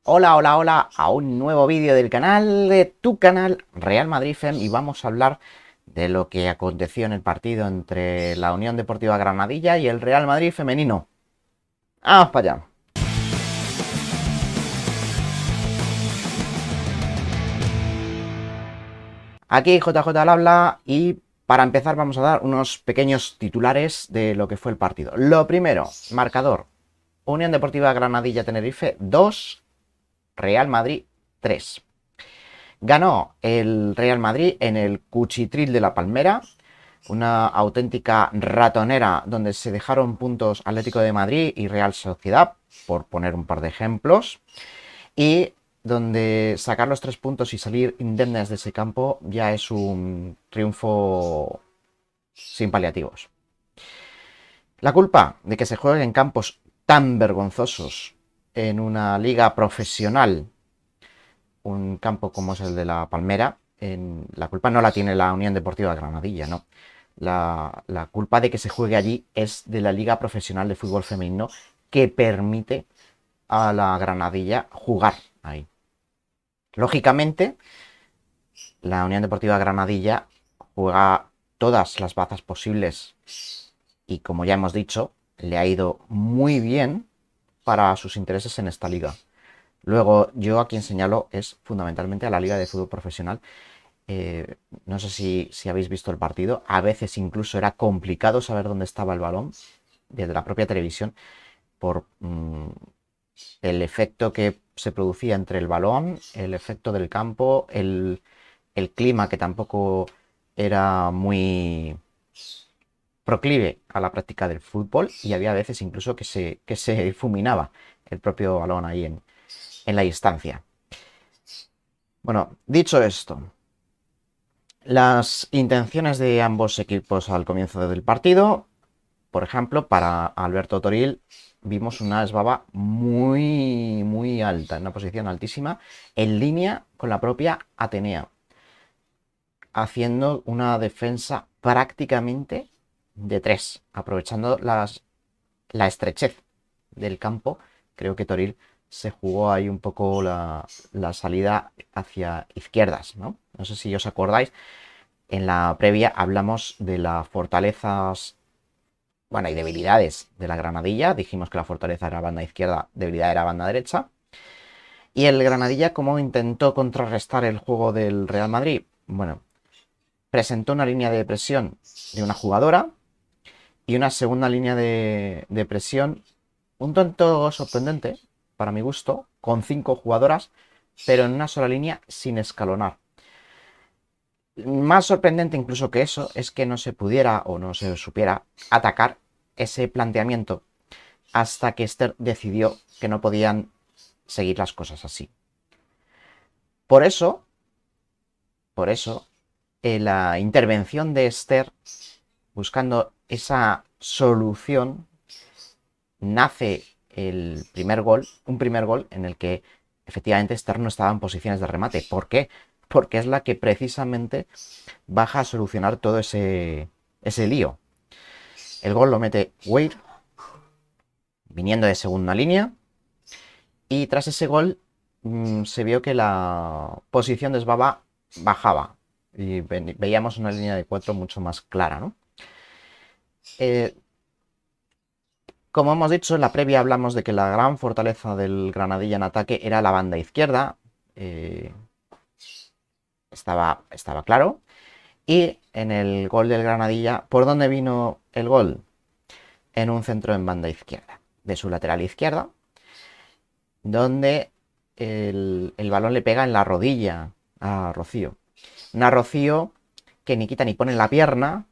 Hola, hola, hola a un nuevo vídeo del canal, de tu canal Real Madrid Fem, y vamos a hablar de lo que aconteció en el partido entre la Unión Deportiva Granadilla y el Real Madrid femenino. ¡Vamos para allá! Aquí JJ al habla y para empezar vamos a dar unos pequeños titulares de lo que fue el partido. Lo primero, marcador: Unión Deportiva Granadilla Tenerife 2, Real Madrid 3. Ganó el Real Madrid en el Cuchitril de la Palmera, una auténtica ratonera donde se dejaron puntos Atlético de Madrid y Real Sociedad, por poner un par de ejemplos, y donde sacar los 3 puntos y salir indemnes de ese campo ya es un triunfo sin paliativos. La culpa de que se juegue en campos tan vergonzosos en una liga profesional, un campo como es el de la Palmera, la culpa no la tiene la Unión Deportiva Granadilla, ¿no? La culpa de que se juegue allí es de la Liga Profesional de Fútbol Femenino, que permite a la Granadilla jugar ahí. Lógicamente, la Unión Deportiva Granadilla juega todas las bazas posibles y, como ya hemos dicho, le ha ido muy bien para sus intereses en esta liga. Luego, yo a quien señalo es fundamentalmente a la Liga de Fútbol Profesional. No sé si habéis visto el partido. A veces incluso era complicado saber dónde estaba el balón desde la propia televisión por el efecto que se producía entre el balón, el efecto del campo, el clima, que tampoco era muy proclive a la práctica del fútbol, y había veces incluso que se difuminaba el propio balón ahí en la instancia. Bueno, dicho esto, las intenciones de ambos equipos al comienzo del partido: por ejemplo, para Alberto Toril vimos una esbaba muy, muy alta, en una posición altísima, en línea con la propia Atenea, haciendo una defensa prácticamente de tres, aprovechando la estrechez del campo. Creo que Toril se jugó ahí un poco la salida hacia izquierdas, ¿no? No sé si os acordáis, en la previa hablamos de las fortalezas, bueno, y debilidades de la Granadilla. Dijimos que la fortaleza era banda izquierda, debilidad era banda derecha. Y el Granadilla, ¿cómo intentó contrarrestar el juego del Real Madrid? Bueno, presentó una línea de presión de una jugadora y una segunda línea de presión un tanto sorprendente, para mi gusto, con 5 jugadoras, pero en una sola línea, sin escalonar. Más sorprendente incluso que eso es que no se pudiera o no se supiera atacar ese planteamiento hasta que Esther decidió que no podían seguir las cosas así. Por eso, la intervención de Esther, buscando esa solución, nace el primer gol, un primer gol en el que efectivamente Esther no estaba en posiciones de remate. ¿Por qué? Porque es la que precisamente baja a solucionar todo ese lío. El gol lo mete Weir, viniendo de segunda línea, y tras ese gol se vio que la posición de Sbaba bajaba y veíamos una línea de 4 mucho más clara, ¿no? Eh, como hemos dicho, en la previa hablamos de que la gran fortaleza del Granadilla en ataque era la banda izquierda. eh, estaba claro. Y en el gol del Granadilla, ¿por dónde vino el gol? En un centro en banda izquierda, de su lateral izquierda, donde el balón le pega en la rodilla a Rocío. Una Rocío que ni quita ni pone en la pierna,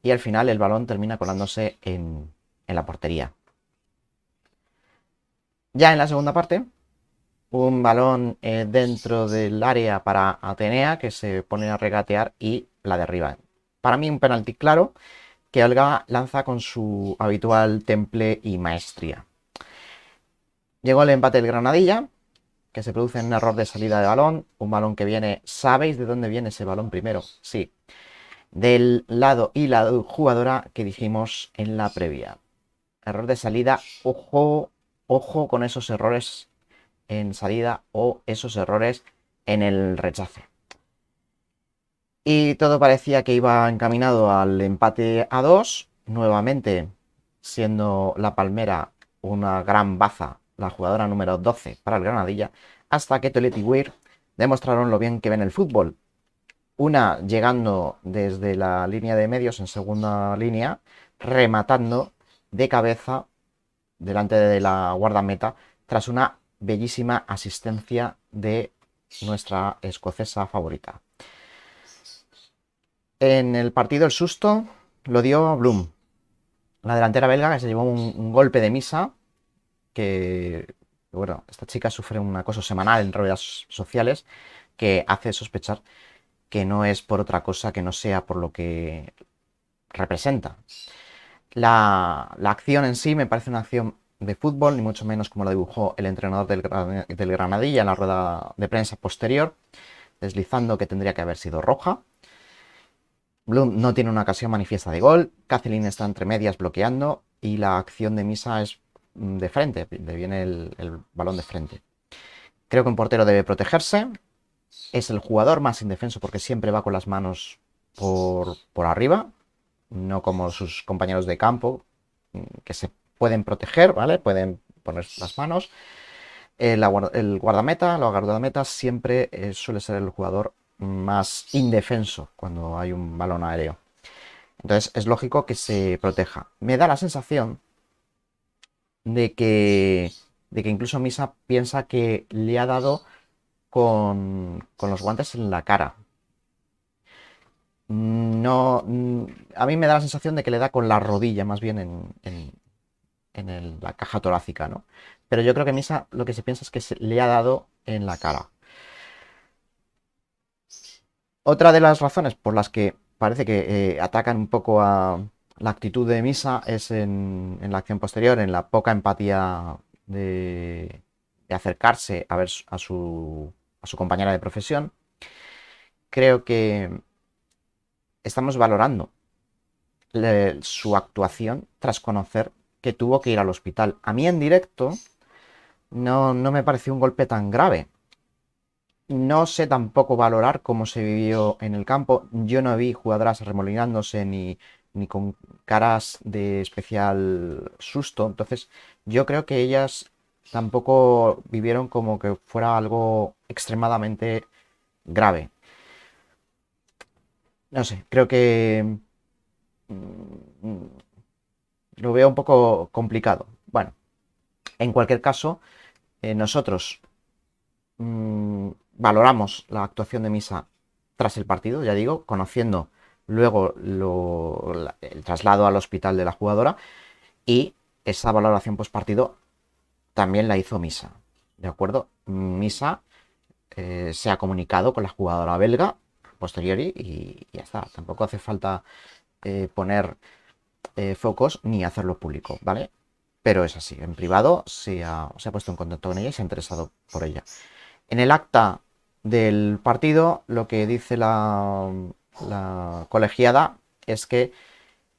y al final el balón termina colándose en la portería. Ya en la segunda parte, un balón dentro del área para Atenea, que se pone a regatear y la derriba. Para mí un penalti claro, que Olga lanza con su habitual temple y maestría. Llegó el empate del Granadilla, que se produce en un error de salida de balón, un balón que viene, ¿sabéis de dónde viene ese balón primero? Sí, del lado y la jugadora que dijimos en la previa. Error de salida, ojo, ojo con esos errores en salida o esos errores en el rechace. Y todo parecía que iba encaminado al empate a 2, nuevamente siendo la Palmera una gran baza, la jugadora número 12 para el Granadilla, hasta que Toilet y Weir demostraron lo bien que ven el fútbol. Una llegando desde la línea de medios en segunda línea, rematando de cabeza delante de la guardameta tras una bellísima asistencia de nuestra escocesa favorita. En el partido el susto lo dio Bloom, la delantera belga, que se llevó un golpe de misa, que, bueno, esta chica sufre un acoso semanal en redes sociales que hace sospechar que no es por otra cosa que no sea por lo que representa. La acción en sí me parece una acción de fútbol, ni mucho menos como la dibujó el entrenador del Granadilla en la rueda de prensa posterior, deslizando que tendría que haber sido roja. Bloom no tiene una ocasión manifiesta de gol, Kathleen está entre medias bloqueando y la acción de Misa es de frente, le viene el balón de frente. Creo que un portero debe protegerse, es el jugador más indefenso porque siempre va con las manos por arriba, no como sus compañeros de campo, que se pueden proteger, ¿vale? Pueden poner las manos. El guardameta, los guardametas siempre suele ser el jugador más indefenso cuando hay un balón aéreo. Entonces es lógico que se proteja. Me da la sensación de que incluso Misa piensa que le ha dado con los guantes en la cara. No, a mí me da la sensación de que le da con la rodilla, más bien en la caja torácica, ¿no? Pero yo creo que Misa lo que se piensa es que le ha dado en la cara. Otra de las razones por las que parece que atacan un poco a la actitud de Misa es en la acción posterior, en la poca empatía de acercarse a ver a su compañera de profesión. Creo que estamos valorando su actuación tras conocer que tuvo que ir al hospital. A mí en directo no me pareció un golpe tan grave. No sé tampoco valorar cómo se vivió en el campo. Yo no vi jugadoras arremolinándose ni con caras de especial susto. Entonces, yo creo que ellas tampoco vivieron como que fuera algo extremadamente grave. No sé, creo que mm, lo veo un poco complicado. Bueno, en cualquier caso, nosotros valoramos la actuación de Misa tras el partido, ya digo, conociendo luego el traslado al hospital de la jugadora, y esa valoración post partido también la hizo Misa, ¿de acuerdo? Misa se ha comunicado con la jugadora belga posteriori y ya está, tampoco hace falta poner focos ni hacerlo público, ¿vale? Pero es así, en privado se ha puesto en contacto con ella y se ha interesado por ella. En el acta del partido, lo que dice la colegiada es que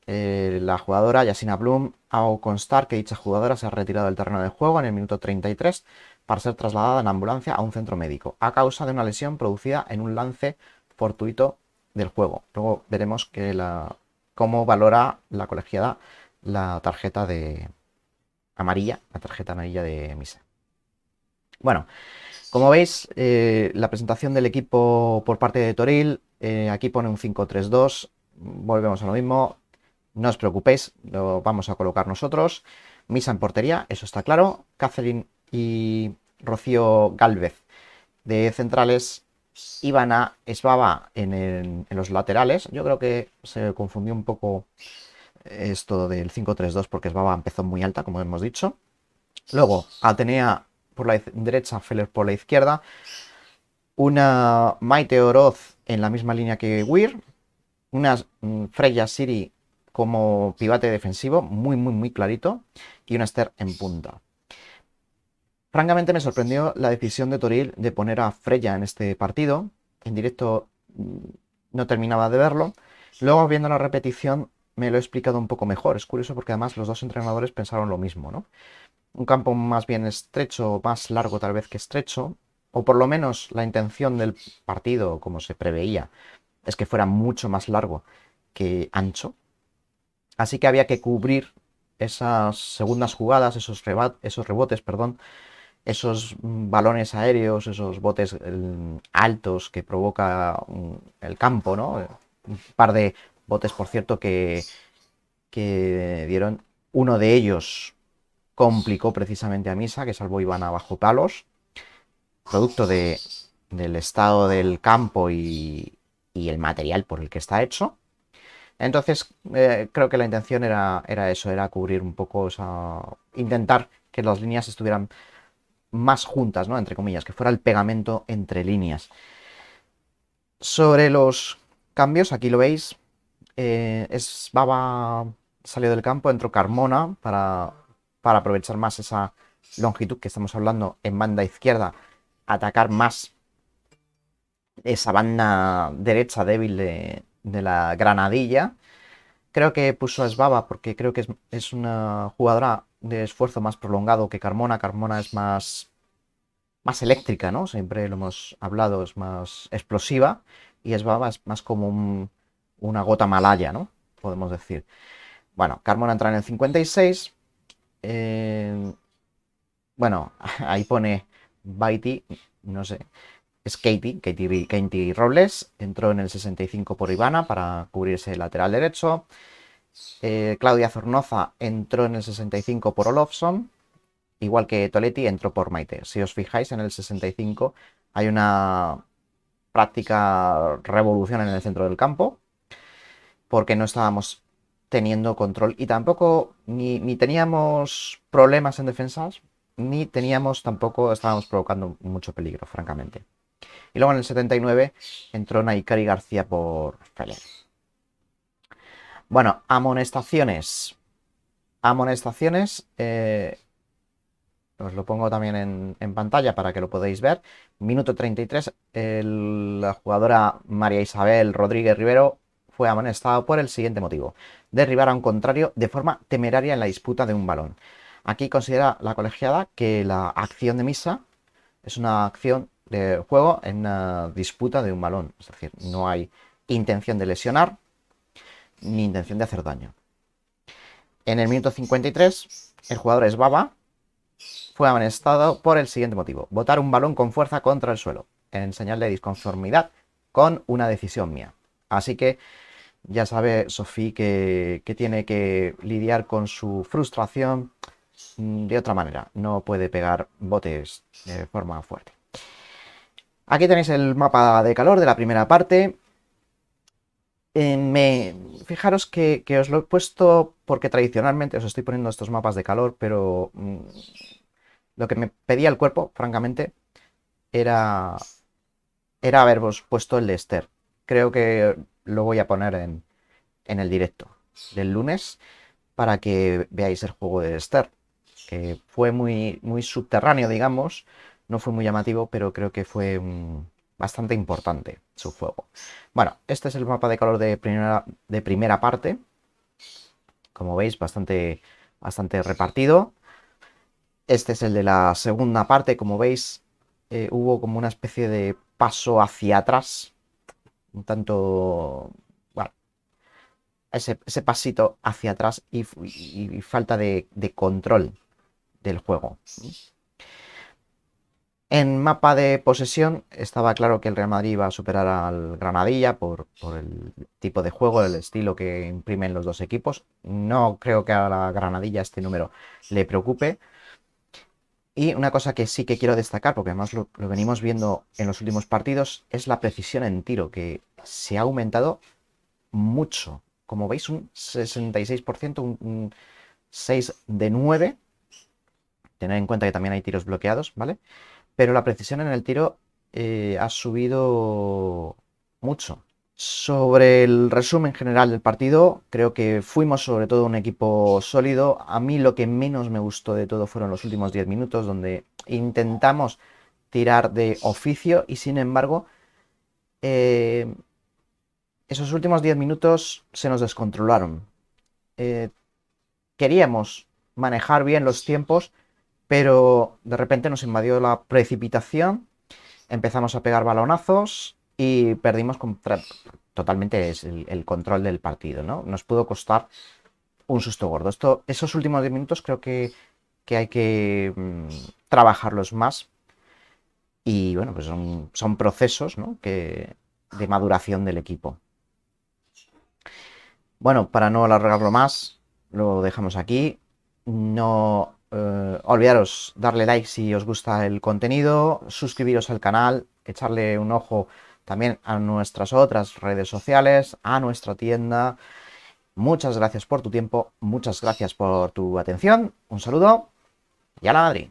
la jugadora Yasina Bloom hago constar que dicha jugadora se ha retirado del terreno de juego en el minuto 33 para ser trasladada en ambulancia a un centro médico a causa de una lesión producida en un lance fortuito del juego. Luego veremos cómo valora la colegiada la tarjeta la tarjeta amarilla de Misa. Bueno, como veis, la presentación del equipo por parte de Toril, aquí pone un 5-3-2, volvemos a lo mismo, no os preocupéis, lo vamos a colocar nosotros. Misa en portería, eso está claro. Catherine y Rocío Gálvez de centrales. Ivana Esbaba en los laterales. Yo creo que se confundió un poco esto del 5-3-2 porque Esbaba empezó muy alta, como hemos dicho. Luego, Atenea por la derecha, Feller por la izquierda. Una Maite Oroz en la misma línea que Weir. Una Freya Siri como pivote defensivo, muy clarito. Y una Esther en punta. Francamente me sorprendió la decisión de Toril de poner a Freya en este partido. En directo no terminaba de verlo. Luego viendo la repetición me lo he explicado un poco mejor. Es curioso porque además los dos entrenadores pensaron lo mismo, ¿no? un campo más bien estrecho, más largo tal vez que estrecho, o por lo menos la intención del partido, como se preveía, es que fuera mucho más largo que ancho. Así que había que cubrir esas segundas jugadas, esos rebotes, perdón, esos balones aéreos, esos botes altos que provoca el campo, ¿no? Un par de botes, por cierto, que dieron. Uno de ellos complicó precisamente a Misa, que salvó Ivana bajo palos, producto del estado del campo y el material por el que está hecho. Entonces, creo que la intención era eso, era cubrir un poco, intentar que las líneas estuvieran más juntas, ¿no? Entre comillas, que fuera el pegamento entre líneas. Sobre los cambios, aquí lo veis, Baba salió del campo, entró Carmona para aprovechar más esa longitud que estamos hablando en banda izquierda, atacar más esa banda derecha débil de la Granadilla. Creo que puso a Esbaba porque creo que es una jugadora de esfuerzo más prolongado que Carmona. Carmona es más eléctrica, ¿no? Siempre lo hemos hablado, es más explosiva y Esbaba es más como una gota malaya, ¿no? Podemos decir. Bueno, Carmona entra en el 56. Bueno, ahí pone Baiti, no sé, es Katie Robles, entró en el 65 por Ivana para cubrirse el lateral derecho. Claudia Zornoza entró en el 65 por Olofsson, igual que Toletti entró por Maite. Si os fijáis, en el 65 hay una práctica revolución en el centro del campo, porque no estábamos teniendo control y tampoco ni teníamos problemas en defensas, ni tampoco estábamos provocando mucho peligro, francamente. Y luego en el 79 entró Naikari García por Feller. Bueno, amonestaciones. Amonestaciones, os lo pongo también en pantalla para que lo podáis ver. Minuto 33, la jugadora María Isabel Rodríguez Rivero fue amonestada por el siguiente motivo: derribar a un contrario de forma temeraria en la disputa de un balón. Aquí considera la colegiada que la acción de Misa es una acción de juego en una disputa de un balón. Es decir, no hay intención de lesionar ni intención de hacer daño. En el minuto 53, el jugador es Baba, fue amonestado por el siguiente motivo: botar un balón con fuerza contra el suelo, en señal de disconformidad con una decisión mía. Así que ya sabe Sofía que tiene que lidiar con su frustración de otra manera. No puede pegar botes de forma fuerte. Aquí tenéis el mapa de calor de la primera parte. Fijaros que os lo he puesto porque tradicionalmente os estoy poniendo estos mapas de calor, pero lo que me pedía el cuerpo, francamente, era, era haberos puesto el de Esther. Creo que lo voy a poner en el directo del lunes para que veáis el juego de Esther, que fue muy subterráneo, digamos, no fue muy llamativo, pero creo que fue bastante importante su juego. Bueno, este es el mapa de color de primera parte, como veis, bastante repartido. Este es el de la segunda parte, como veis, hubo como una especie de paso hacia atrás, un tanto, bueno, ese pasito hacia atrás y falta de control del juego. En mapa de posesión estaba claro que el Real Madrid iba a superar al Granadilla por el tipo de juego, el estilo que imprimen los dos equipos. No creo que a la Granadilla este número le preocupe. Y una cosa que sí que quiero destacar, porque además lo venimos viendo en los últimos partidos, es la precisión en tiro, que se ha aumentado mucho. Como veis, un 66%, un 6 de 9. Tened en cuenta que también hay tiros bloqueados, ¿vale? Pero la precisión en el tiro ha subido mucho. Sobre el resumen general del partido, creo que fuimos sobre todo un equipo sólido. A mí lo que menos me gustó de todo fueron los últimos 10 minutos, donde intentamos tirar de oficio y sin embargo eh, esos últimos 10 minutos se nos descontrolaron. Eh, Queríamos manejar bien los tiempos, pero de repente nos invadió la precipitación, empezamos a pegar balonazos y perdimos totalmente el control del partido, ¿no? Nos pudo costar un susto gordo. Esos últimos 10 minutos creo que hay que trabajarlos más y bueno, pues son procesos, ¿no? De maduración del equipo. Bueno, para no alargarlo más, lo dejamos aquí. No olvidaros darle like si os gusta el contenido, suscribiros al canal, echarle un ojo también a nuestras otras redes sociales, a nuestra tienda. Muchas gracias por tu tiempo, muchas gracias por tu atención, un saludo y a la Madrid.